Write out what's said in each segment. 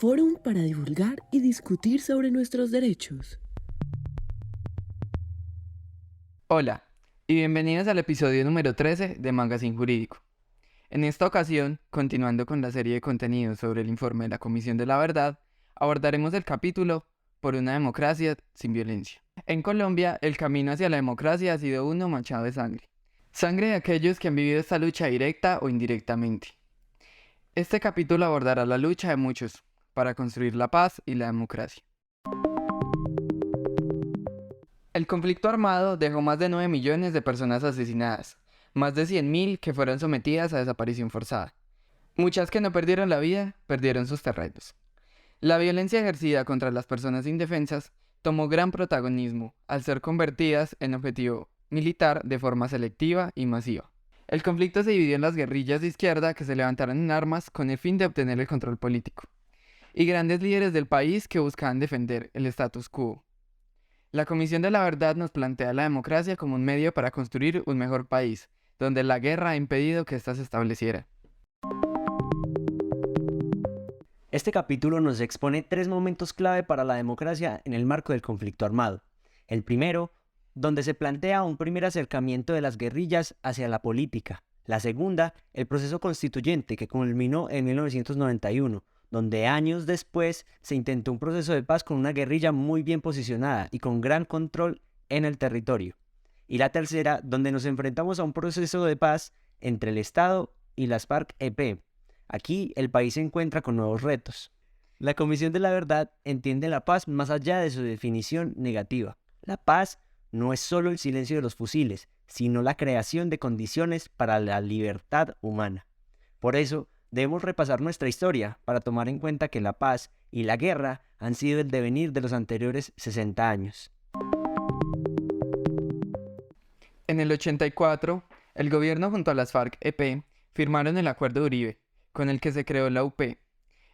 fórum para divulgar y discutir sobre nuestros derechos. Hola, y bienvenidos al episodio número 13 de Magazine Jurídico. En esta ocasión, continuando con la serie de contenidos sobre el informe de la Comisión de la Verdad, abordaremos el capítulo Por una democracia sin violencia. En Colombia, el camino hacia la democracia ha sido uno manchado de sangre. Sangre de aquellos que han vivido esta lucha directa o indirectamente. Este capítulo abordará la lucha de muchos para construir la paz y la democracia. El conflicto armado dejó más de 9 millones de personas asesinadas, más de 100.000 que fueron sometidas a desaparición forzada. Muchas que no perdieron la vida, perdieron sus terrenos. La violencia ejercida contra las personas indefensas tomó gran protagonismo al ser convertidas en objetivo militar de forma selectiva y masiva. El conflicto se dividió en las guerrillas de izquierda que se levantaron en armas con el fin de obtener el control político, y grandes líderes del país que buscaban defender el status quo. La Comisión de la Verdad nos plantea la democracia como un medio para construir un mejor país, donde la guerra ha impedido que ésta se estableciera. Este capítulo nos expone 3 momentos clave para la democracia en el marco del conflicto armado. El primero, donde se plantea un primer acercamiento de las guerrillas hacia la política. La segunda, el proceso constituyente que culminó en 1991, donde años después se intentó un proceso de paz con una guerrilla muy bien posicionada y con gran control en el territorio. Y la tercera, donde nos enfrentamos a un proceso de paz entre el Estado y las FARC-EP. Aquí el país se encuentra con nuevos retos. La Comisión de la Verdad entiende la paz más allá de su definición negativa. La paz no es solo el silencio de los fusiles, sino la creación de condiciones para la libertad humana. Por eso, debemos repasar nuestra historia para tomar en cuenta que la paz y la guerra han sido el devenir de los anteriores 60 años. En el 84, el gobierno junto a las FARC-EP firmaron el Acuerdo de Uribe, con el que se creó la UP.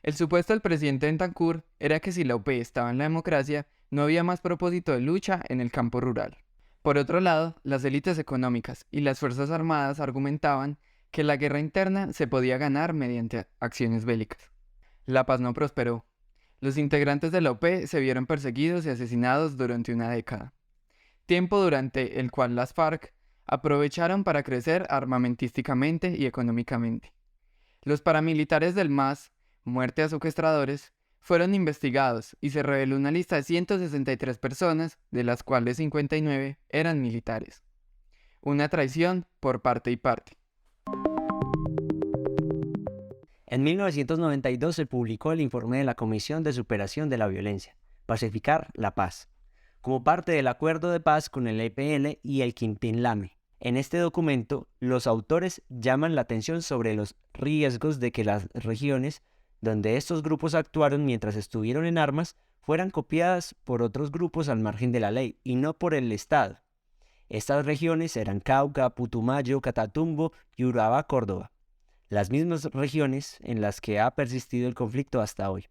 El supuesto del presidente Betancur era que si la UP estaba en la democracia, no había más propósito de lucha en el campo rural. Por otro lado, las élites económicas y las fuerzas armadas argumentaban que la guerra interna se podía ganar mediante acciones bélicas. La paz no prosperó. Los integrantes de la UP se vieron perseguidos y asesinados durante una década, tiempo durante el cual las FARC aprovecharon para crecer armamentísticamente y económicamente. Los paramilitares del MAS, Muerte a Secuestradores, fueron investigados y se reveló una lista de 163 personas, de las cuales 59 eran militares. Una traición por parte y parte. En 1992 se publicó el informe de la Comisión de Superación de la Violencia, Pacificar la Paz, como parte del acuerdo de paz con el EPL y el Quintín Lame. En este documento, los autores llaman la atención sobre los riesgos de que las regiones donde estos grupos actuaron mientras estuvieron en armas fueran copiadas por otros grupos al margen de la ley y no por el Estado. Estas regiones eran Cauca, Putumayo, Catatumbo y Urabá, Córdoba, las mismas regiones en las que ha persistido el conflicto hasta hoy.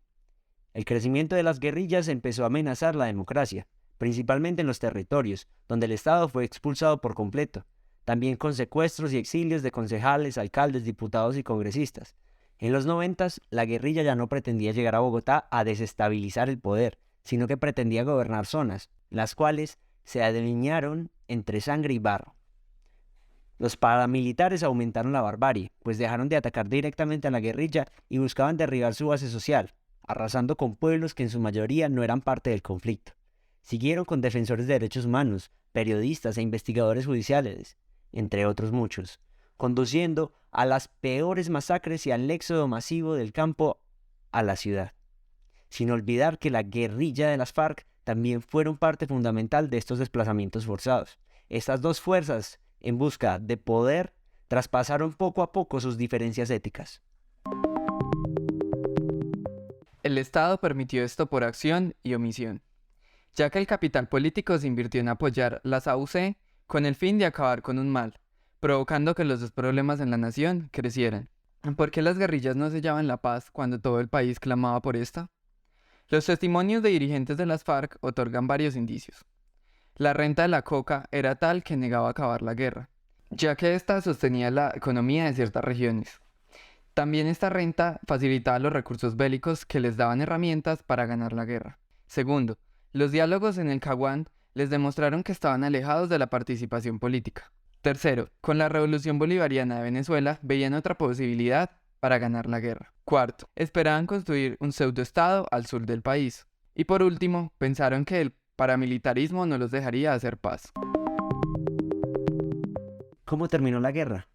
El crecimiento de las guerrillas empezó a amenazar la democracia, principalmente en los territorios, donde el Estado fue expulsado por completo, también con secuestros y exilios de concejales, alcaldes, diputados y congresistas. En los 90s, la guerrilla ya no pretendía llegar a Bogotá a desestabilizar el poder, sino que pretendía gobernar zonas, las cuales se delinearon entre sangre y barro. Los paramilitares aumentaron la barbarie, pues dejaron de atacar directamente a la guerrilla y buscaban derribar su base social, arrasando con pueblos que en su mayoría no eran parte del conflicto. Siguieron con defensores de derechos humanos, periodistas e investigadores judiciales, entre otros muchos, conduciendo a las peores masacres y al éxodo masivo del campo a la ciudad. Sin olvidar que la guerrilla de las FARC también fueron parte fundamental de estos desplazamientos forzados. Estas dos fuerzas, en busca de poder, traspasaron poco a poco sus diferencias éticas. El Estado permitió esto por acción y omisión, ya que el capital político se invirtió en apoyar las AUC con el fin de acabar con un mal, provocando que los dos problemas en la nación crecieran. ¿Por qué las guerrillas no sellaban la paz cuando todo el país clamaba por esta? Los testimonios de dirigentes de las FARC otorgan varios indicios. La renta de la coca era tal que negaba acabar la guerra, ya que ésta sostenía la economía de ciertas regiones. También esta renta facilitaba los recursos bélicos que les daban herramientas para ganar la guerra. Segundo, los diálogos en el Caguán les demostraron que estaban alejados de la participación política. Tercero, con la Revolución Bolivariana de Venezuela veían otra posibilidad para ganar la guerra. Cuarto, esperaban construir un pseudoestado al sur del país. Y por último, pensaron que el paramilitarismo no los dejaría hacer paz. ¿Cómo terminó la guerra?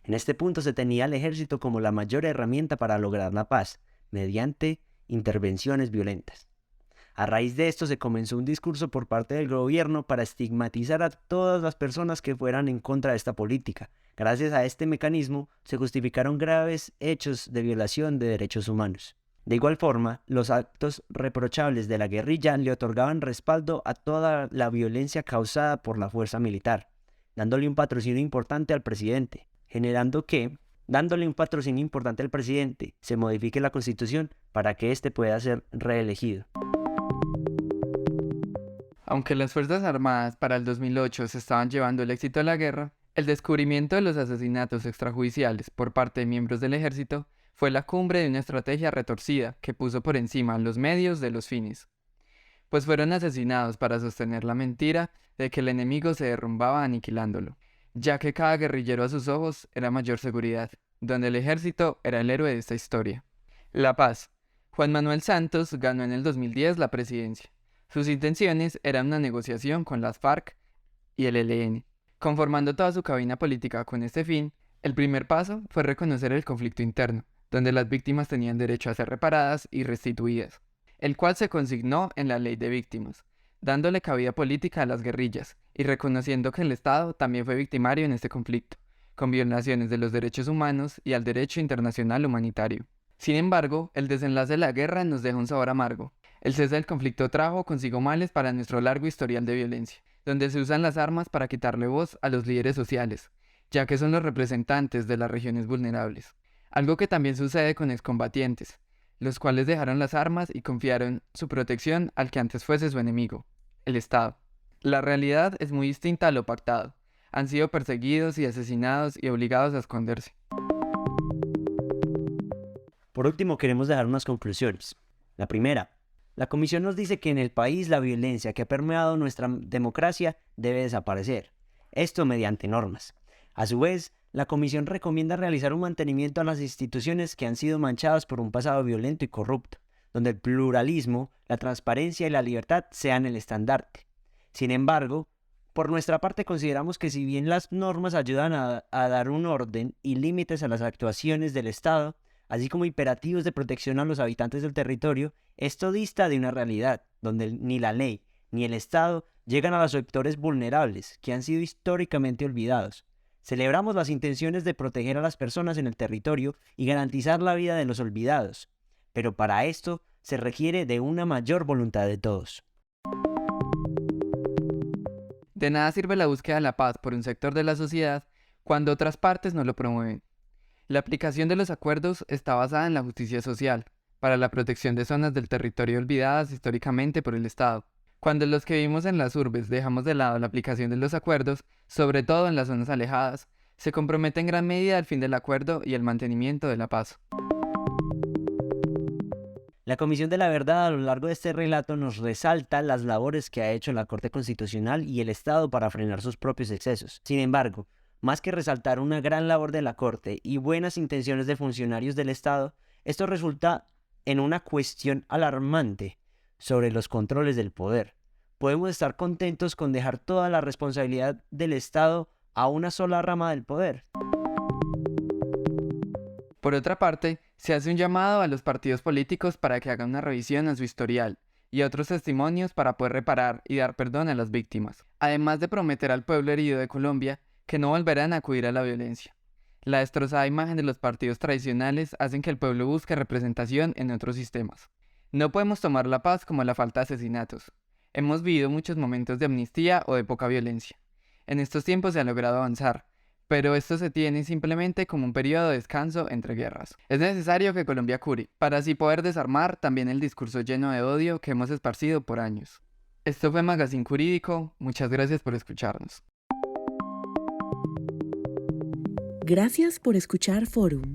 En este punto se tenía al ejército como la mayor herramienta para lograr la paz, mediante intervenciones violentas. A raíz de esto se comenzó un discurso por parte del gobierno para estigmatizar a todas las personas que fueran en contra de esta política. Gracias a este mecanismo se justificaron graves hechos de violación de derechos humanos. De igual forma, los actos reprochables de la guerrilla le otorgaban respaldo a toda la violencia causada por la fuerza militar, dándole un patrocinio importante al presidente, se modifique la Constitución para que éste pueda ser reelegido. Aunque las Fuerzas Armadas para el 2008 se estaban llevando el éxito de la guerra, el descubrimiento de los asesinatos extrajudiciales por parte de miembros del ejército fue la cumbre de una estrategia retorcida que puso por encima los medios de los fines, pues fueron asesinados para sostener la mentira de que el enemigo se derrumbaba aniquilándolo, ya que cada guerrillero a sus ojos era mayor seguridad, donde el ejército era el héroe de esta historia. La paz. Juan Manuel Santos ganó en el 2010 la presidencia. Sus intenciones eran una negociación con las FARC y el ELN. Conformando toda su cabina política con este fin, el primer paso fue reconocer el conflicto interno, donde las víctimas tenían derecho a ser reparadas y restituidas, el cual se consignó en la Ley de Víctimas, dándole cabida política a las guerrillas y reconociendo que el Estado también fue victimario en este conflicto, con violaciones de los derechos humanos y al derecho internacional humanitario. Sin embargo, el desenlace de la guerra nos deja un sabor amargo. El cese del conflicto trajo consigo males para nuestro largo historial de violencia, donde se usan las armas para quitarle voz a los líderes sociales, ya que son los representantes de las regiones vulnerables. Algo que también sucede con excombatientes, los cuales dejaron las armas y confiaron su protección al que antes fuese su enemigo, el Estado. La realidad es muy distinta a lo pactado. Han sido perseguidos y asesinados y obligados a esconderse. Por último, queremos dejar unas conclusiones. La primera, la Comisión nos dice que en el país la violencia que ha permeado nuestra democracia debe desaparecer. Esto mediante normas. A su vez, la Comisión recomienda realizar un mantenimiento a las instituciones que han sido manchadas por un pasado violento y corrupto, donde el pluralismo, la transparencia y la libertad sean el estandarte. Sin embargo, por nuestra parte consideramos que si bien las normas ayudan a dar un orden y límites a las actuaciones del Estado, así como imperativos de protección a los habitantes del territorio, esto dista de una realidad donde ni la ley ni el Estado llegan a los sectores vulnerables que han sido históricamente olvidados. Celebramos las intenciones de proteger a las personas en el territorio y garantizar la vida de los olvidados, pero para esto se requiere de una mayor voluntad de todos. De nada sirve la búsqueda de la paz por un sector de la sociedad cuando otras partes no lo promueven. La aplicación de los acuerdos está basada en la justicia social, para la protección de zonas del territorio olvidadas históricamente por el Estado. Cuando los que vivimos en las urbes dejamos de lado la aplicación de los acuerdos, sobre todo en las zonas alejadas, se compromete en gran medida el fin del acuerdo y el mantenimiento de la paz. La Comisión de la Verdad a lo largo de este relato nos resalta las labores que ha hecho la Corte Constitucional y el Estado para frenar sus propios excesos. Sin embargo, más que resaltar una gran labor de la Corte y buenas intenciones de funcionarios del Estado, esto resulta en una cuestión alarmante sobre los controles del poder. Podemos estar contentos con dejar toda la responsabilidad del Estado a una sola rama del poder. Por otra parte, se hace un llamado a los partidos políticos para que hagan una revisión a su historial y a otros testimonios para poder reparar y dar perdón a las víctimas, además de prometer al pueblo herido de Colombia que no volverán a acudir a la violencia. La destrozada imagen de los partidos tradicionales hacen que el pueblo busque representación en otros sistemas. No podemos tomar la paz como la falta de asesinatos. Hemos vivido muchos momentos de amnistía o de poca violencia. En estos tiempos se ha logrado avanzar, pero esto se tiene simplemente como un periodo de descanso entre guerras. Es necesario que Colombia cure, para así poder desarmar también el discurso lleno de odio que hemos esparcido por años. Esto fue Magazine Jurídico, muchas gracias por escucharnos. Gracias por escuchar Forum.